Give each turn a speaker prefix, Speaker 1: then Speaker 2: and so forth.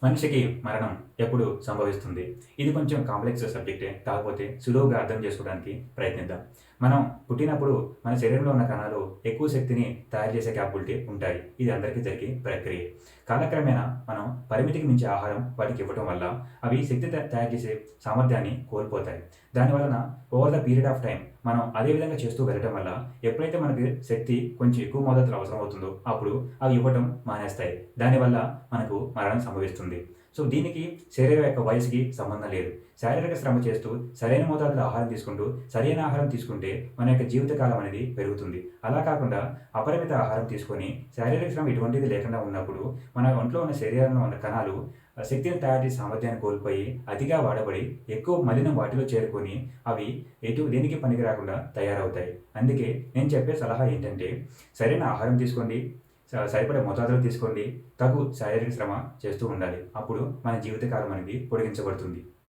Speaker 1: మనిషికి మరణం ఎప్పుడు సంభవిస్తుంది? ఇది కొంచెం కాంప్లెక్స్ సబ్జెక్టే. కాకపోతే సులువుగా అర్థం చేసుకోవడానికి ప్రయత్నిద్దాం. మనం పుట్టినప్పుడు మన శరీరంలో ఉన్న కణాలు ఎక్కువ శక్తిని తయారు చేసే కేపబిలిటీ ఉంటాయి. ఇది అందరికీ జరిగే ప్రక్రియే. కాలక్రమేణా మనం పరిమితికి మించి ఆహారం వాటికి ఇవ్వటం వల్ల అవి శక్తి తయారు చేసే సామర్థ్యాన్ని కోల్పోతాయి. దానివలన over the period of time మనం అదే విధంగా చేస్తూ వెళ్ళటం వల్ల ఎప్పుడైతే మనకి శక్తి కొంచెం ఎక్కువ మోతాదులో అవసరం అవుతుందో అప్పుడు అవి ఇవ్వటం మానేస్తాయి. దానివల్ల మనకు మరణం సంభవిస్తుంది. సో, దీనికి శరీరం యొక్క వయసుకి సంబంధం లేదు. శారీరక శ్రమ చేస్తూ, సరైన మోతాదులో ఆహారం తీసుకుంటూ, సరైన ఆహారం తీసుకుంటే మన యొక్క జీవితకాలం అనేది పెరుగుతుంది. అలా కాకుండా అపరిమిత ఆహారం తీసుకొని, శారీరక శ్రమ ఎటువంటిది లేకుండా ఉన్నప్పుడు, మన ఒంట్లో ఉన్న శరీరంలో ఉన్న కణాలు శక్తిని తయారు చేసే సామర్థ్యాన్ని కోల్పోయి, అతిగా వాడబడి, ఎక్కువ మలినం వాటిలో చేరుకొని, అవి దేనికి పనికి రాకుండా తయారవుతాయి. అందుకే నేను చెప్పే సలహా ఏంటంటే, సరైన ఆహారం తీసుకోండి. సరిపడే మోతాదులో తీసుకోండి. తగు శారీరక శ్రమ చేస్తూ ఉండాలి. అప్పుడు మన జీవితకాలం అనేది పొడిగించబడుతుంది.